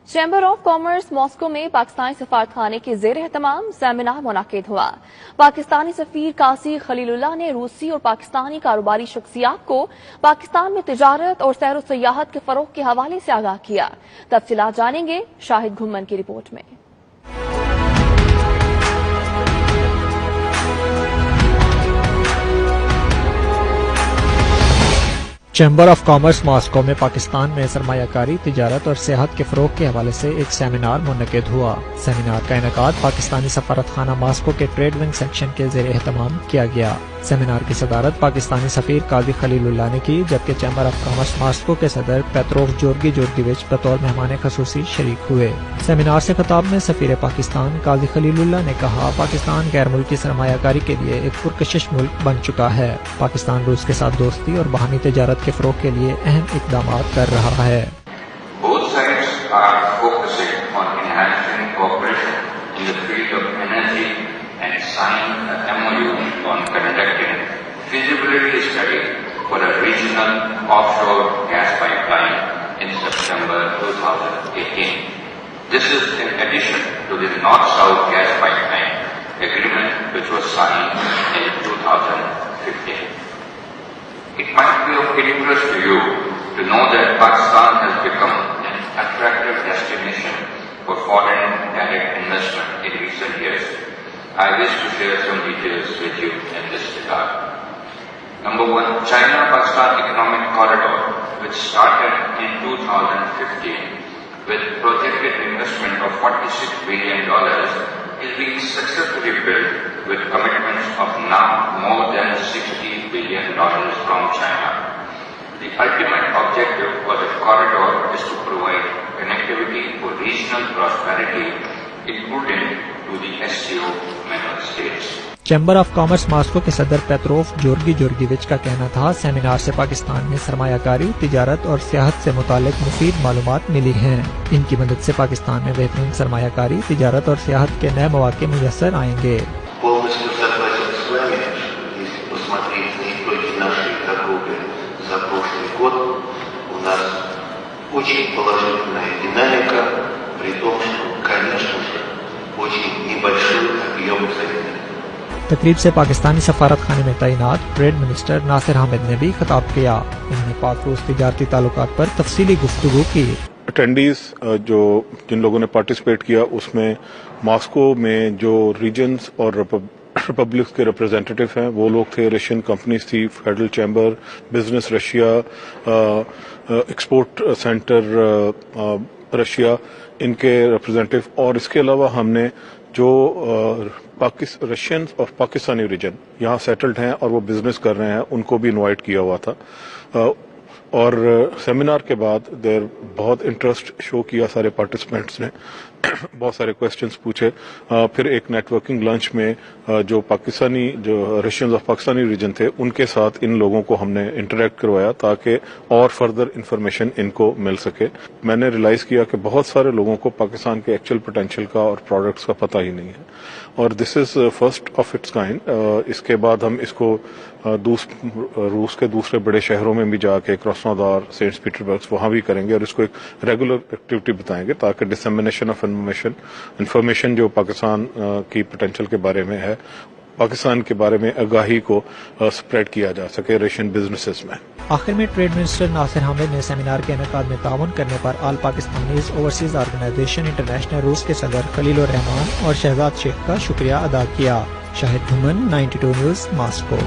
Chamber of commerce Moscow में पाकिस्तानी सफारतखाने के जेर एहतमाम सेमिनार मुनाकिद हुआ। पाकिस्तानी सफीर काजी खलीलुल्लाह ने रूसी और पाकिस्तानी कारोबारी शख्सियात को पाकिस्तान में तिजारत और सैर व सयाहत के फरोग के हवाले से आगाह किया। तफसीलात जानेंगे शाहिद घुम्मन की रिपोर्ट में। चैम्बर ऑफ कॉमर्स मॉस्को में पाकिस्तान में सरमायाकारी, तिजारत और सियाहत के फरोग के हवाले से एक सेमिनार मुनक़िद हुआ। सेमिनार का इनेकाद पाकिस्तानी सफारतखाना मॉस्को के ट्रेड विंग सेक्शन के ज़ेर एहतमाम किया गया। सेमिनार की सदारत पाकिस्तानी सफीर काजी खलीलुल्लाह ने की, जबकि चैम्बर ऑफ कॉमर्स मॉस्को के सदर पेत्रोव जोर्गीविच बतौर मेहमान खसूसी शरीक हुए। सेमिनार से खिताब में सफीर पाकिस्तान काजी खलीलुल्लाह ने कहा, पाकिस्तान गैर मुल्की सरमायाकारी के लिए एक पुरकशिश मुल्क बन चुका है। पाकिस्तान रूस के साथ दोस्ती और बाहमी तिजारत के फरोग के लिए अहम इक़दाम कर रहा है। Both sides are focusing on enhancing cooperation in the field of energy and signed an MOU on conducting feasibility study for a regional offshore gas pipeline in September 2018. This is in addition to the North-South gas pipeline agreement which was signed in 2015. It might be of interest to you to know that Pakistan has become an attractive destination for foreign direct investment in recent years. I wish to share some details with you in this regard. Number one, China-Pakistan Economic Corridor, which started in 2015 with projected investment of $46 billion, is being successfully built with commitments of now more than $60 billion from China. The ultimate objective of the corridor is to provide connectivity for regional prosperity, including to the SCO member states. Chamber of commerce Moscow के सदर Petrov जोर्गीविच का कहना था, seminar से पाकिस्तान में सरमायाकारी, तिजारत और सियाहत से मुतालिक मुफीद मालूमात मिली हैं। इनकी मदद से पाकिस्तान में बेहतरीन सरमायाकारी, तिजारत और सियाहत के नए मौके मुयस्सर आएंगे। Очень положительная динамика, при том, что, конечно же, очень небольшой объем взаимодействия. तकरीब से पाकिस्तानी सफारत खाने में तैनात ट्रेड मिनिस्टर नासिर हामिद ने भी खिताब किया। उन्होंने पाक रूस तिजारती ताल्लुकात पर तफसीली गुफ्तगू की। अटेंडीज जिन लोगों ने पार्टिसिपेट किया, उसमें मॉस्को में जो रीजन्स और रिपब्लिक्स के रिप्रेजेंटेटिव हैं वो लोग थे, रशियन कंपनीज थी, federal chamber, business Russia, export centre Russia, इनके रिप्रेजेंटेटिव, और इसके अलावा हमने जो रशियंस और पाकिस्तानी रीजन यहाँ सेटल्ड हैं और वो बिजनेस कर रहे हैं, उनको भी इनवाइट किया हुआ था। और सेमिनार के बाद देर बहुत इंटरेस्ट शो किया सारे पार्टिसिपेंट्स ने, बहुत सारे क्वेश्चंस पूछे। फिर एक नेटवर्किंग लंच में जो रशियंस ऑफ पाकिस्तानी रीजन थे, उनके साथ इन लोगों को हमने इंटरेक्ट करवाया ताकि और फर्दर इंफॉर्मेशन इनको मिल सके। मैंने रियलाइज किया कि बहुत सारे लोगों को पाकिस्तान के एक्चुअल पोटेंशियल का और प्रोडक्ट्स का पता ही नहीं है, और this is first of its kind. इसके बाद हम इसको रूस के दूसरे बड़े शहरों में भी जाके, क्रास्नोदार, सेंट पीटर्सबर्ग, वहां भी करेंगे और इसको एक रेगुलर एक्टिविटी बताएंगे ताकि डिसेमिनेशन ऑफ इंफॉर्मेशन जो पाकिस्तान की पोटेंशियल के बारे में है, पाकिस्तान के बारे में आगाही को स्प्रेड किया जा सके रशियन बिजनेसेस में। आखिर में ट्रेड मिनिस्टर नासिर हामिद ने सेमिनार के इनेकाद में ताउन करने पर आल पाकिस्तानीज ओवरसीज ऑर्गेनाइजेशन इंटरनेशनल रूस के सदर खलीलुर रहमान और शहजाद शेख का शुक्रिया अदा किया। Shahid Ghumman, 92 news, Moscow.